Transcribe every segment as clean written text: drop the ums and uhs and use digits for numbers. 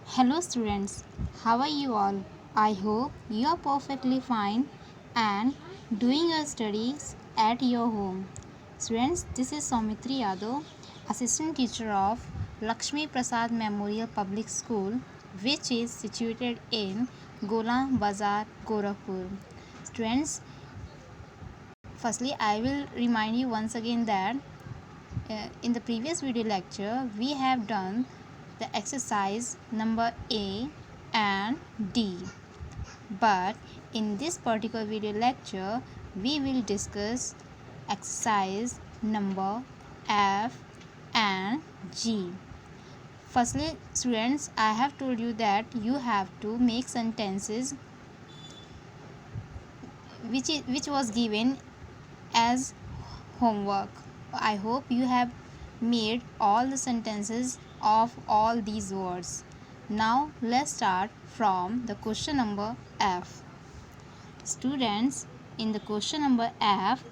Hello students, how are you all? I hope you are perfectly fine and doing your studies at your home. Students, this is Saumitri Yadav, assistant teacher of Lakshmi Prasad Memorial Public School, which is situated in Gola Bazar, Gorakhpur. Students, firstly I will remind you once again that in the previous video lecture we have done the exercise number A and D, but in this particular video lecture we will discuss exercise number F and G. Firstly students, I have told you that you have to make sentences which was given as homework. I hope you have made all the sentences of all these words. Now let's start from the question number F. Students, in the question number F,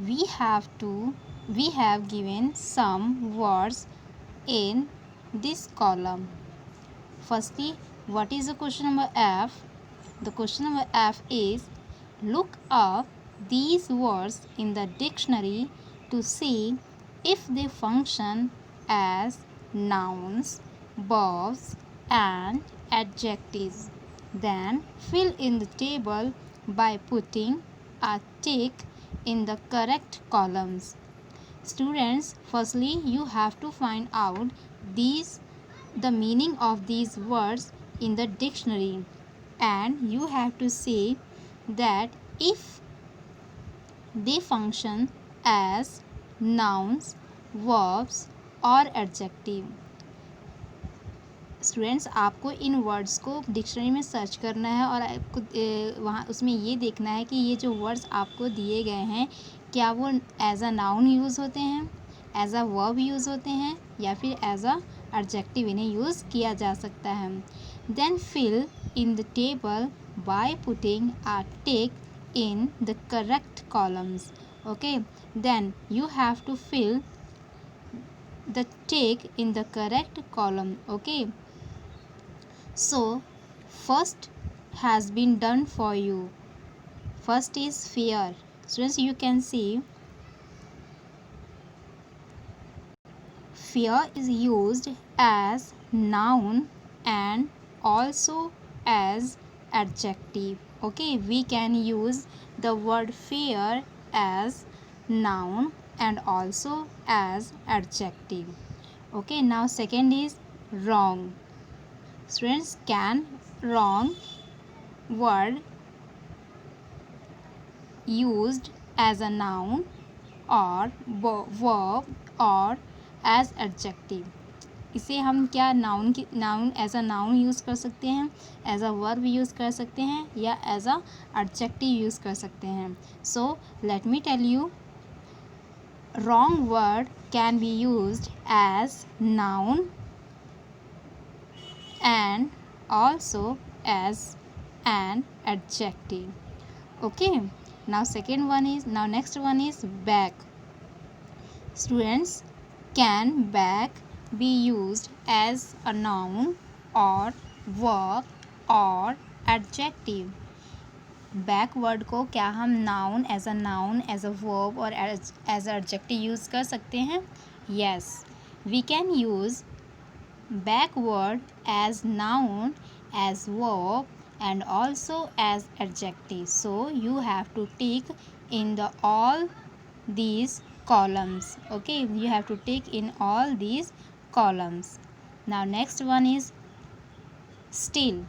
we have given some words in this column. Firstly, what is the question number F? The question number F is, look up these words in the dictionary to see if they function as nouns, verbs and adjectives. Then fill in the table by putting a tick in the correct columns. Students, firstly you have to find out the meaning of these words in the dictionary, and you have to say that if they function as nouns, verbs और adjective. Students, आपको इन words को dictionary में search करना है और आपको वहाँ उसमें ये देखना है कि ये जो वर्ड्स आपको दिए गए हैं क्या वो एज अ नाउन यूज़ होते हैं, एज अ वर्ब यूज़ होते हैं या फिर एज अ एडजेक्टिव इन्हें यूज़ किया जा सकता है. Then fill in the table by putting a tick in the correct columns. Okay, then you have to fill the tick in the correct column. Okay, so first has been done for you. First is fear. Students, you can see fear is used as noun and also as adjective. Okay, we can use the word fear as noun and also as adjective. Okay, now second is wrong. Students, can wrong word used as a noun or verb or as adjective. इसे हम क्या noun as a noun use कर सकते हैं, as a verb use कर सकते हैं या एज अ एडजेक्टिव यूज़ कर सकते हैं. So let me tell you, wrong word can be used as noun and also as an adjective. Okay, now next one is back. Students, can back be used as a noun or verb or adjective? Back word को क्या हम noun as a verb और as a adjective use कर सकते हैं? Yes, we can use backward as noun, as verb and also as adjective. So you have to tick in the all these columns. Okay, you have to tick in all these columns. Now next one is still.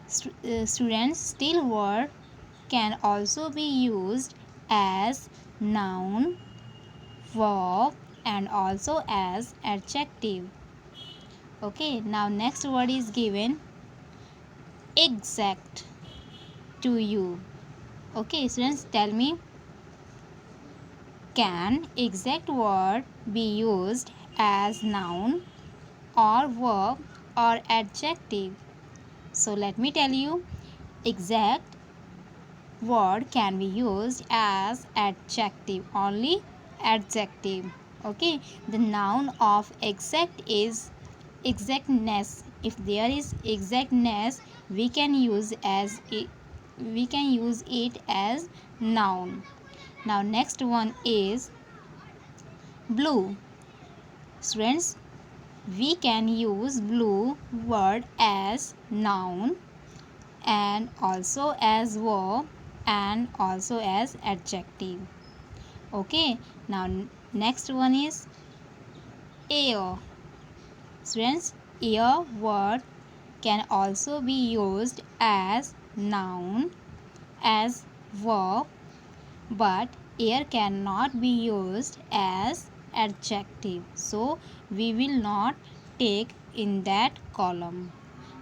Students, still word can also be used as noun, verb and also as adjective. Okay, now next word is given exact to you. Okay, students, tell me, can exact word be used as noun or verb or adjective? So let me tell you, exact word can be used as adjective, only adjective. Okay, the noun of exact is exactness. If there is exactness, we can use it as noun. Now next one is blue. Students, we can use blue word as noun and also as verb and also as adjective. Okay, now next one is air. Students, air word can also be used as noun, as verb, but air cannot be used as adjective, so we will not take in that column.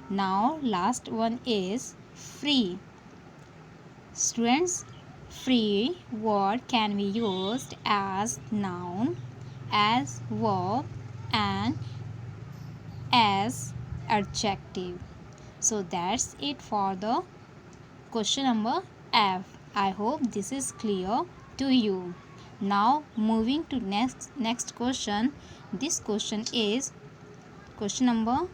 Now last one is free. Students, free word can be used as noun, as verb and as adjective. So that's it for the question number F. I hope this is clear to you. Now moving to next question. This question is question number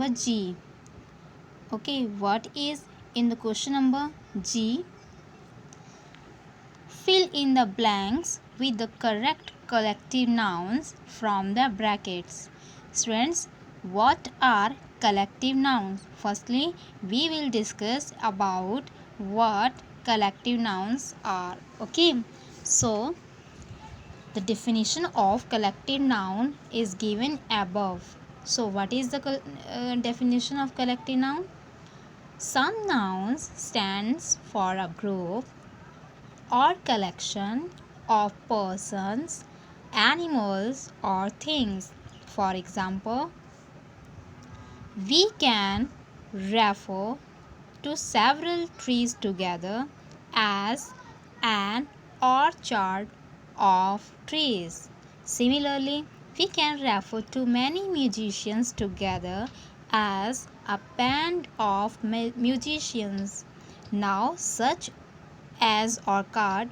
G. Okay, what is in the question number G? Fill in the blanks with the correct collective nouns from the brackets. Students, what are collective nouns? Firstly, we will discuss about what collective nouns are. Okay, so the definition of collective noun is given above. So what is the definition of collective noun? Some nouns stands for a group or collection of persons, animals or things. For example, we can refer to several trees together as an orchard of trees. Similarly, we can refer to many musicians together as a band of musicians. Now, such as orchard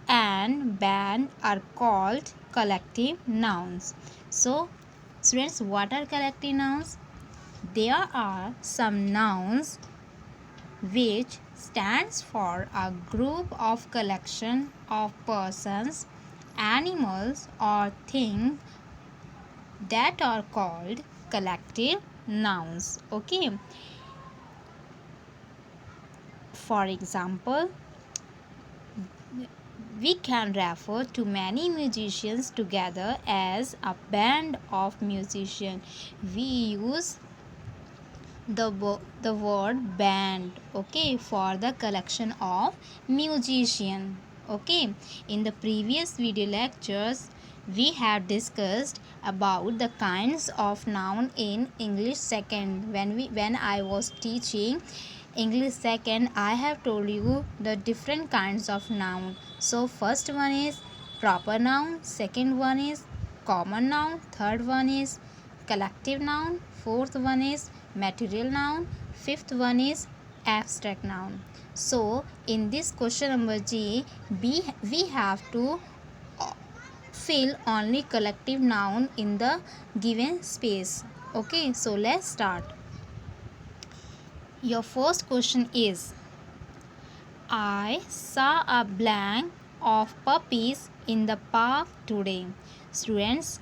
and band are called collective nouns. So, students, what are collective nouns? There are some nouns which stands for a group of collection of persons, animals or things that are called collective nouns. Okay. For example, we can refer to many musicians together as a band of musicians. We use the word band, okay, for the collection of musician. Okay, in the previous video lectures we have discussed about the kinds of noun in English second. When I was teaching English second, I have told you the different kinds of noun. So first one is proper noun, second one is common noun, third one is collective noun, fourth one is material noun, fifth one is abstract noun. So in this question number G, we have to fill only collective noun in the given space. Okay, so let's start. Your first question is, I saw a blank of puppies in the park today. Students,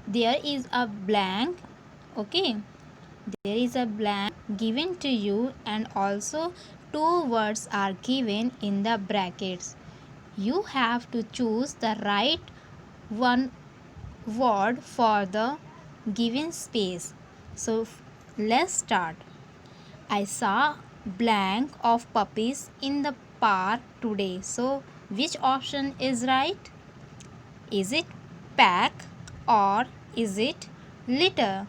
there is a blank, okay, there is a blank given to you and also two words are given in the brackets. You have to choose the right one word for the given space. So let's start. I saw blank of puppies in the park today. So which option is right? Is it pack or is it litter?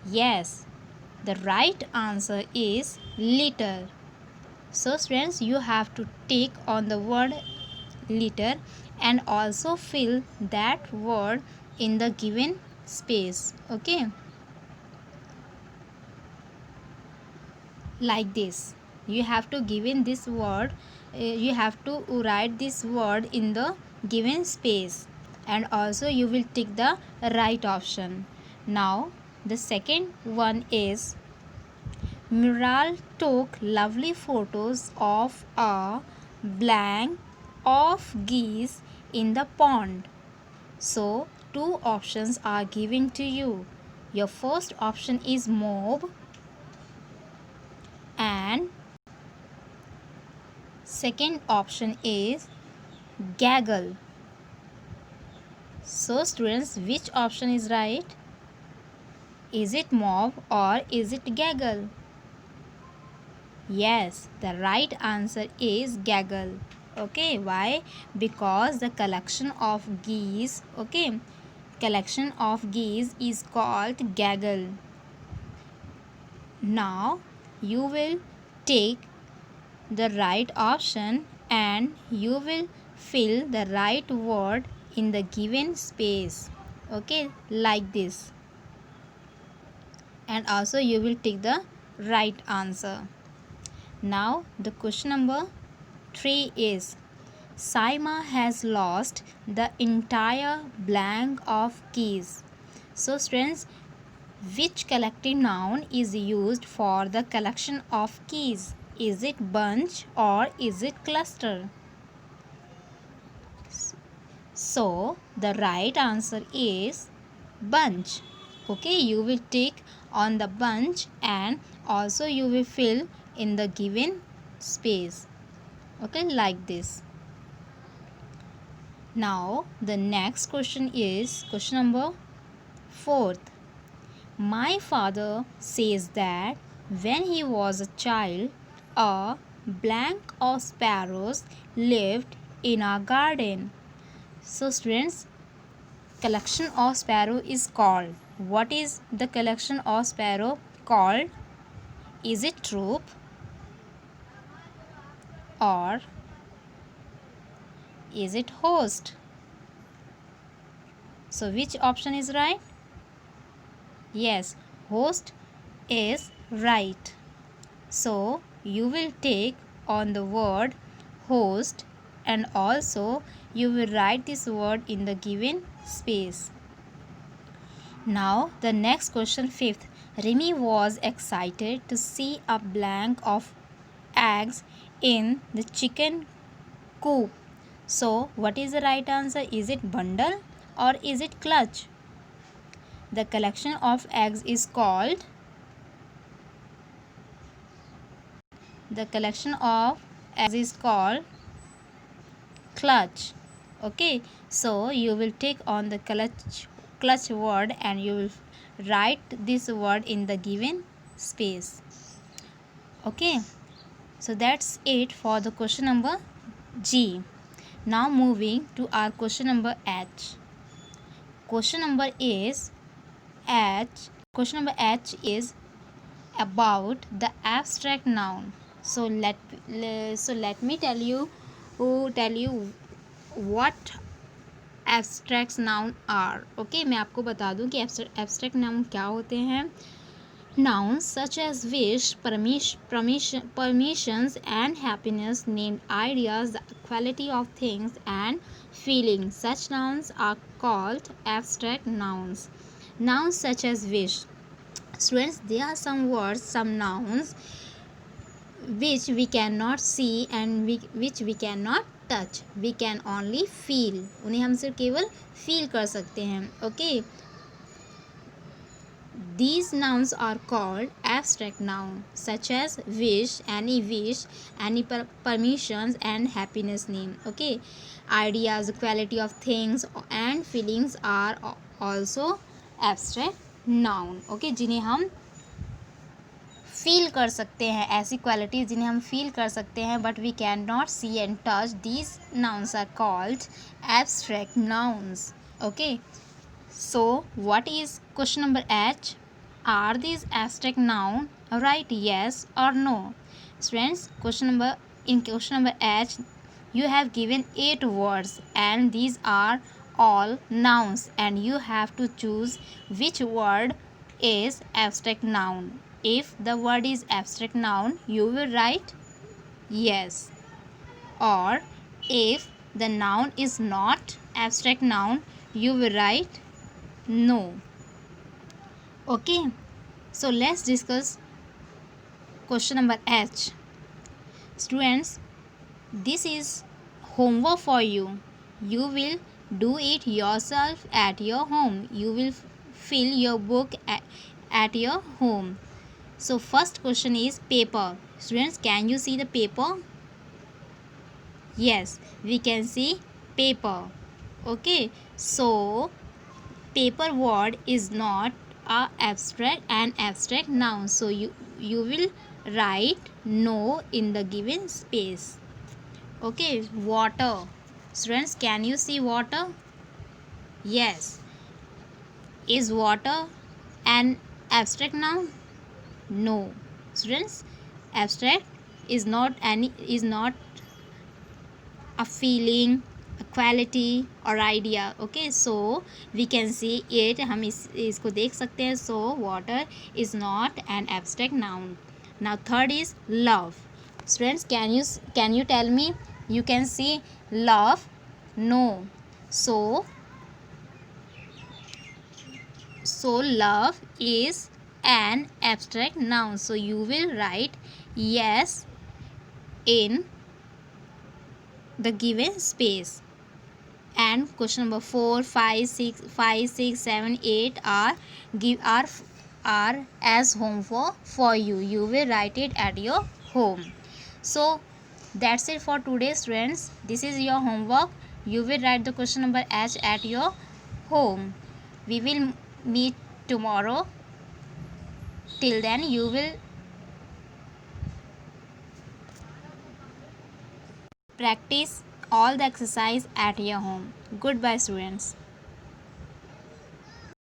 Yes, the right answer is litter. So students, you have to tick on the word litter and also fill that word in the given space. Okay. like this. You have to given this word, you have to write this word in the given space, and also you will tick the right option. Now the second one is, Mural took lovely photos of a blank of geese in the pond. So two options are given to you. Your first option is mob and second option is gaggle. So students, which option is right? Is it mob or is it gaggle? Yes, the right answer is gaggle. Okay, why? Because the collection of geese, okay, collection of geese is called gaggle. Now you will take the right option and you will fill the right word in the given space, okay, like this, and also you will take the right answer. Now the question number 3 is, Saima has lost the entire blank of keys. So students, which collective noun is used for the collection of keys? Is it bunch or is it cluster? So the right answer is bunch. Okay, you will tick on the bunch and also you will fill in the given space. Okay, like this. Now the next question is question number 4. My father says that when he was a child, a blank of sparrows lived in our garden. So students, collection of sparrow is called. What is the collection of sparrow called? Is it troop or is it host? So which option is right? Yes, host is right. So you will take on the word host and also you will write this word in the given space. Now the next question, 5th. Remy was excited to see a blank of eggs in the chicken coop. So what is the right answer? Is it bundle or is it clutch? The collection of eggs is called, the collection of eggs is called clutch. Okay, so you will take on the clutch word and you will write this word in the given space. Okay, so that's it for the question number G. Now moving to our question number H. Question number is H. Question number H is about the abstract noun. So let me tell you what abstract noun are. Okay, मैं आपको बता दूं कि abstract noun क्या होते हैं. Nouns such as wish, permissions and happiness, named ideas, the quality of things and feelings. Such nouns are called abstract nouns. Nouns such as wish. Students, there are some words, some nouns which we cannot see and which we cannot touch. We can only feel. उन्हें हम सिर्फ केवल feel कर सकते हैं. Okay. These nouns are called abstract noun, such as wish, any permissions and happiness name. Okay. Ideas, quality of things and feelings are also abstract noun. Okay, जिन्हें हम feel कर सकते हैं, ऐसी क्वालिटीज जिन्हें हम फील कर सकते हैं but we can not see and touch, these nouns are called abstract nouns. Okay, so what is question number H? Are these abstract noun right, yes और no? Students, question number H you have given 8 words and these are all nouns and you have to choose which word is abstract noun. If the word is abstract noun, you will write yes. Or if the noun is not abstract noun, you will write no. Okay, so let's discuss question number H. Students, this is homework for you. You will do it yourself at your home. You will fill your book at your home. So first question is paper. Students, can you see the paper? Yes, we can see paper. Okay, so paper word is not an abstract noun. So you will write no in the given space. Okay, water. Students, can you see water? Yes. Is water an abstract noun? No. Students, abstract is not a feeling, a quality or idea. Okay, so we can see it. हम इसको देख सकते हैं. So water is not an abstract noun. Now third is love. Students, can you tell me? You can see love? No. So love is an abstract noun. So you will write yes in the given space. And question number 4, 5, 6, 7, 8 are as homework for you. You will write it at your home. So that's it for today, students. This is your homework. You will write the question number H at your home. We will meet tomorrow. Till then, you will practice all the exercise at your home. Goodbye, students.